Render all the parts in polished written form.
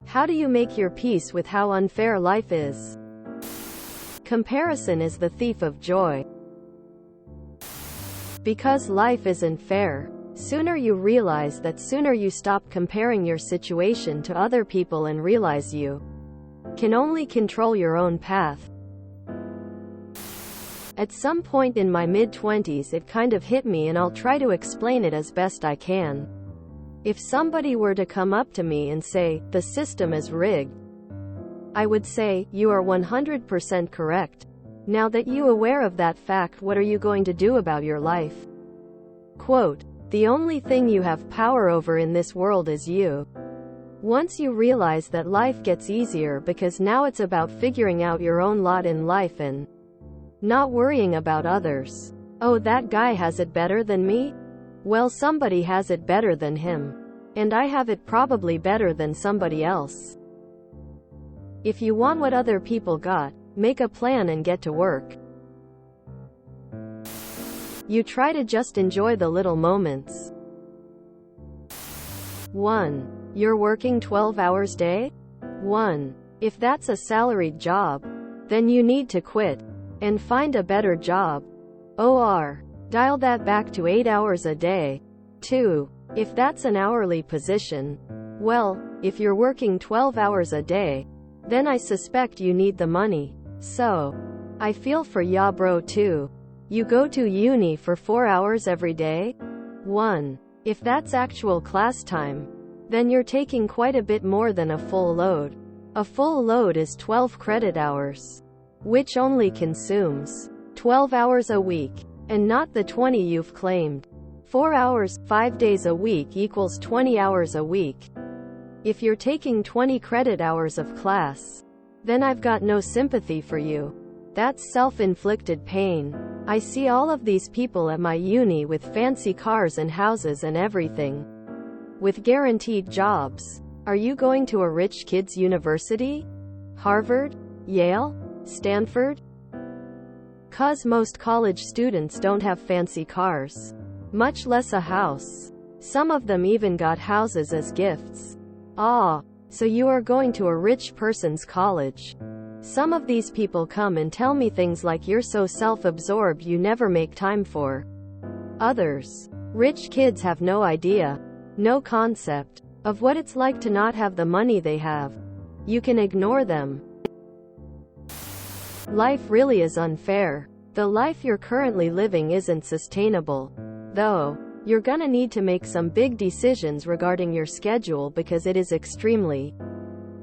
How do you make your peace with how unfair life is? Comparison is the thief of joy. Because life isn't fair. Sooner you realize that, sooner you stop comparing your situation to other people and realize you can only control your own path. At some point in my mid-20s it kind of hit me, and I'll try to explain it as best I can. If somebody were to come up to me and say, "The system is rigged," I would say, "You are 100% correct. Now that you are aware of that fact, what are you going to do about your life?" Quote, "The only thing you have power over in this world is you." Once you realize that, life gets easier, because now it's about figuring out your own lot in life and not worrying about others. "Oh, that guy has it better than me? Well, somebody has it better than him. And I have it probably better than somebody else." If you want what other people got, make a plan and get to work. You try to just enjoy the little moments. 1. You're working 12 hours a day? 1. If that's a salaried job, then you need to quit and find a better job. Or dial that back to 8 hours a day. 2. If that's an hourly position, well, if you're working 12 hours a day, then I suspect you need the money. So, I feel for ya bro too. You go to uni for 4 hours every day? 1. If that's actual class time, then you're taking quite a bit more than a full load. A full load is 12 credit hours, which only consumes 12 hours a week, and not the 20 you've claimed. 4 hours, 5 days a week equals 20 hours a week. If you're taking 20 credit hours of class, then I've got no sympathy for you. That's self-inflicted pain. I see all of these people at my uni with fancy cars and houses and everything, with guaranteed jobs. Are you going to a rich kid's university? Harvard? Yale? Stanford? 'Cause most college students don't have fancy cars, much less a house. Some of them even got houses as gifts. Ah, so you are going to a rich person's college. Some of these people come and tell me things like, "You're so self-absorbed you never make time for others." Rich kids have no idea, no concept of what it's like to not have the money they have. You can ignore them. Life really is unfair. The life you're currently living isn't sustainable. Though, you're gonna need to make some big decisions regarding your schedule, because it is extremely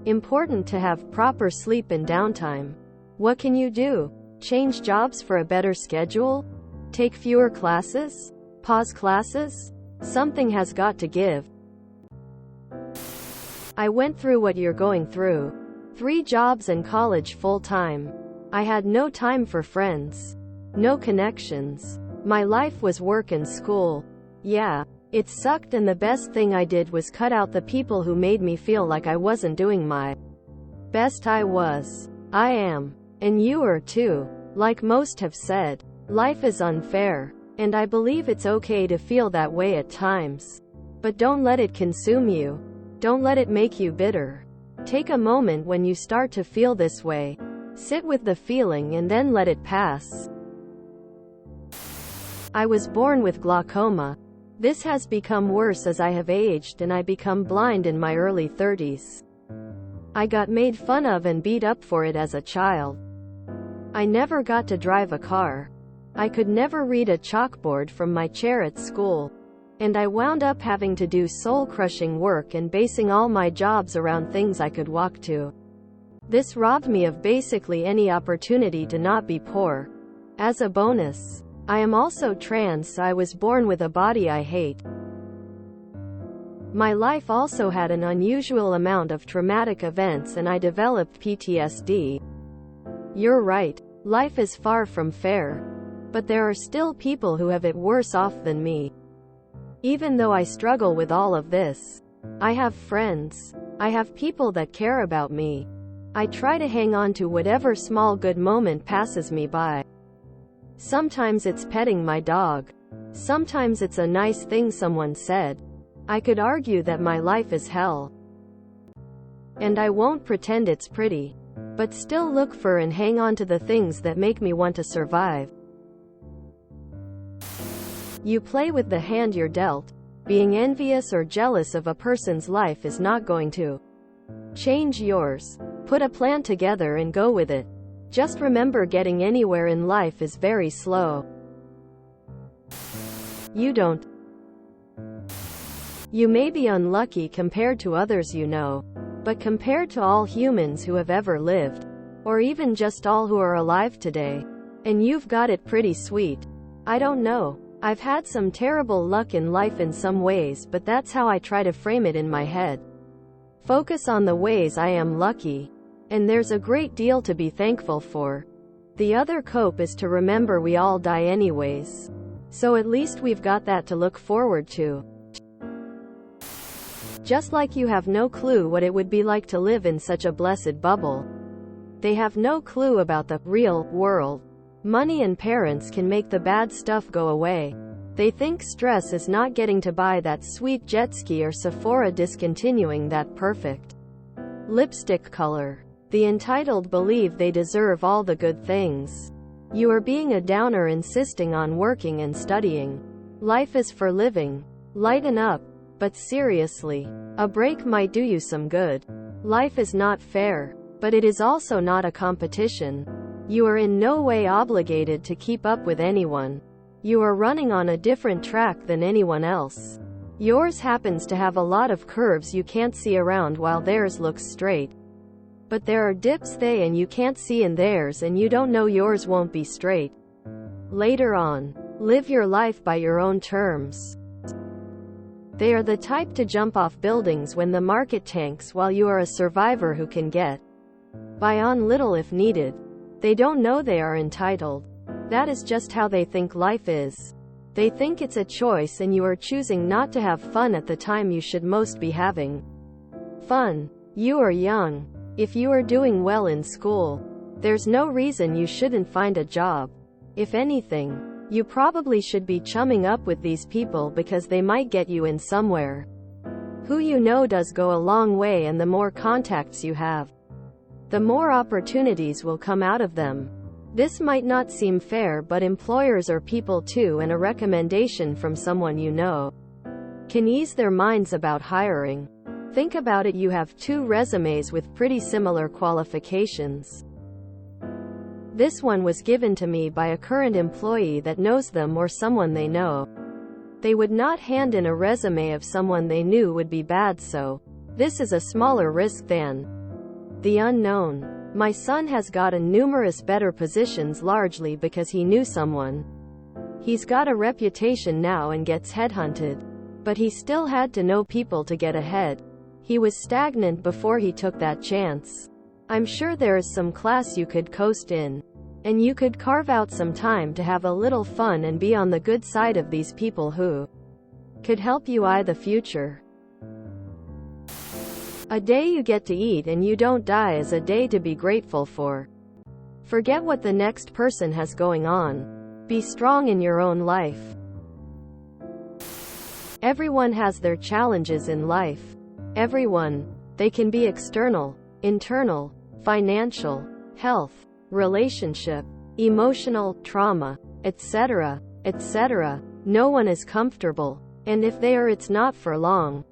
important to have proper sleep and downtime. What can you do? Change jobs for a better schedule? Take fewer classes? Pause classes? Something has got to give. I went through what you're going through. 3 jobs and college full-time. I had no time for friends. No connections. My life was work and school. Yeah, it sucked, and the best thing I did was cut out the people who made me feel like I wasn't doing my best. I am. And you are too. Like most have said, life is unfair. And I believe it's okay to feel that way at times. But don't let it consume you. Don't let it make you bitter. Take a moment when you start to feel this way. Sit with the feeling and then let it pass. I was born with glaucoma. This has become worse as I have aged, and I become blind in my early 30s. I got made fun of and beat up for it as a child. I never got to drive a car. I could never read a chalkboard from my chair at school. And I wound up having to do soul-crushing work and basing all my jobs around things I could walk to. This robbed me of basically any opportunity to not be poor. As a bonus, I am also trans, so I was born with a body I hate. My life also had an unusual amount of traumatic events, and I developed PTSD. You're right, life is far from fair. But there are still people who have it worse off than me. Even though I struggle with all of this, I have friends. I have people that care about me. I try to hang on to whatever small good moment passes me by. Sometimes it's petting my dog. Sometimes it's a nice thing someone said. I could argue that my life is hell. And I won't pretend it's pretty, but still look for and hang on to the things that make me want to survive. You play with the hand you're dealt. Being envious or jealous of a person's life is not going to change yours. Put a plan together and go with it. Just remember, getting anywhere in life is very slow. You may be unlucky compared to others you know, but compared to all humans who have ever lived, or even just all who are alive today, and you've got it pretty sweet. I don't know. I've had some terrible luck in life in some ways, but that's how I try to frame it in my head. Focus on the ways I am lucky, and there's a great deal to be thankful for. The other cope is to remember we all die anyways. So at least we've got that to look forward to. Just like you have no clue what it would be like to live in such a blessed bubble. They have no clue about the real world. Money and parents can make the bad stuff go away. They think stress is not getting to buy that sweet jet ski or Sephora discontinuing that perfect lipstick color. The entitled believe they deserve all the good things. You are being a downer insisting on working and studying. Life is for living. Lighten up. But seriously, a break might do you some good. Life is not fair, but it is also not a competition. You are in no way obligated to keep up with anyone. You are running on a different track than anyone else. Yours happens to have a lot of curves you can't see around while theirs looks straight. But there are dips they and you can't see in theirs, and you don't know yours won't be straight later on. Live your life by your own terms. They are the type to jump off buildings when the market tanks, while you are a survivor who can get by on little if needed. They don't know they are entitled. That is just how they think life is. They think it's a choice and you are choosing not to have fun at the time you should most be having fun. You are young. If you are doing well in school, there's no reason you shouldn't find a job. If anything, you probably should be chumming up with these people because they might get you in somewhere. Who you know does go a long way, and the more contacts you have, the more opportunities will come out of them. This might not seem fair, but employers are people too, and a recommendation from someone you know can ease their minds about hiring. Think about it, you have 2 resumes with pretty similar qualifications. This one was given to me by a current employee that knows them or someone they know. They would not hand in a resume of someone they knew would be bad, so this is a smaller risk than the unknown. My son has gotten numerous better positions largely because he knew someone. He's got a reputation now and gets headhunted. But he still had to know people to get ahead. He was stagnant before he took that chance. I'm sure there is some class you could coast in. And you could carve out some time to have a little fun and be on the good side of these people who could help you eye the future. A day you get to eat and you don't die is a day to be grateful for. Forget what the next person has going on. Be strong in your own life. Everyone has their challenges in life. Everyone. They can be external, internal, financial, health, relationship, emotional, trauma, etc., etc. No one is comfortable. And if they are, it's not for long.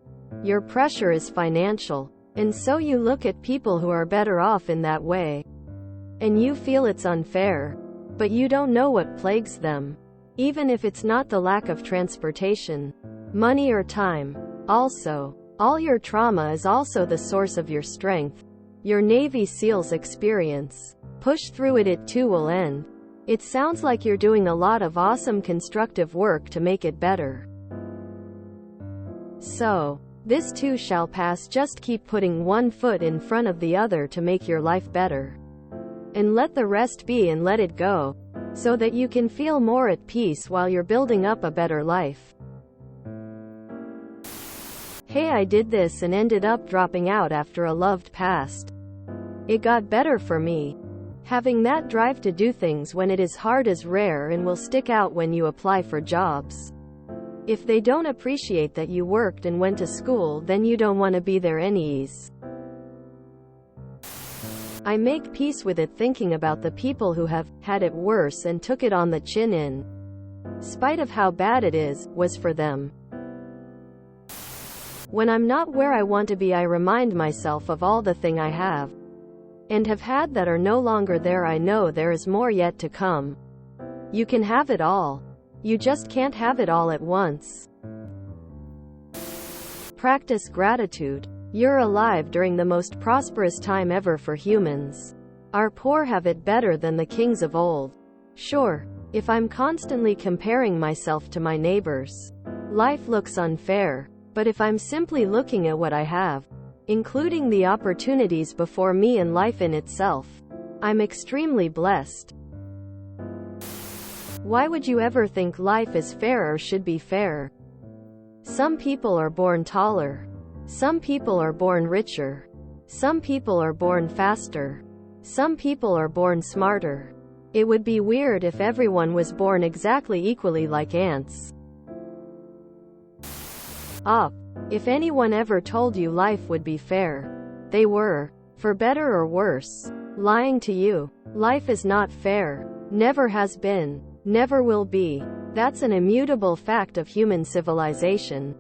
Your pressure is financial. And so you look at people who are better off in that way. And you feel it's unfair. But you don't know what plagues them. Even if it's not the lack of transportation, money, or time. Also, all your trauma is also the source of your strength. Your Navy SEALs experience. Push through it, it too will end. It sounds like you're doing a lot of awesome constructive work to make it better. So, this too shall pass. Just keep putting one foot in front of the other to make your life better. And let the rest be and let it go, so that you can feel more at peace while you're building up a better life. Hey, I did this and ended up dropping out after a loved passed. It got better for me. Having that drive to do things when it is hard is rare and will stick out when you apply for jobs. If they don't appreciate that you worked and went to school, then you don't want to be there anyways. I make peace with it, thinking about the people who have had it worse and took it on the chin in spite of how bad it was for them. When I'm not where I want to be, I remind myself of all the thing I have and have had that are no longer there. I know there is more yet to come. You can have it all. You just can't have it all at once. Practice gratitude. You're alive during the most prosperous time ever for humans. Our poor have it better than the kings of old. Sure, if I'm constantly comparing myself to my neighbors, life looks unfair. But if I'm simply looking at what I have, including the opportunities before me and life in itself, I'm extremely blessed. Why would you ever think life is fair or should be fair? Some people are born taller. Some people are born richer. Some people are born faster. Some people are born smarter. It would be weird if everyone was born exactly equally like ants. If anyone ever told you life would be fair, they were, for better or worse, lying to you. Life is not fair. Never has been. Never will be. That's an immutable fact of human civilization.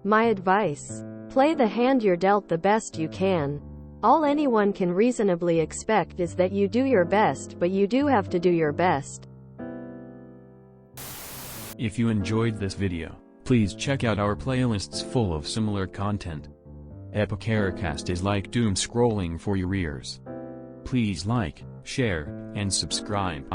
My advice: play the hand you're dealt the best you can. All anyone can reasonably expect is that you do your best, but you do have to do your best. If you enjoyed this video, please check out our playlists full of similar content. TooAfraidToAsk is like doom scrolling for your ears. Please like, share, and subscribe.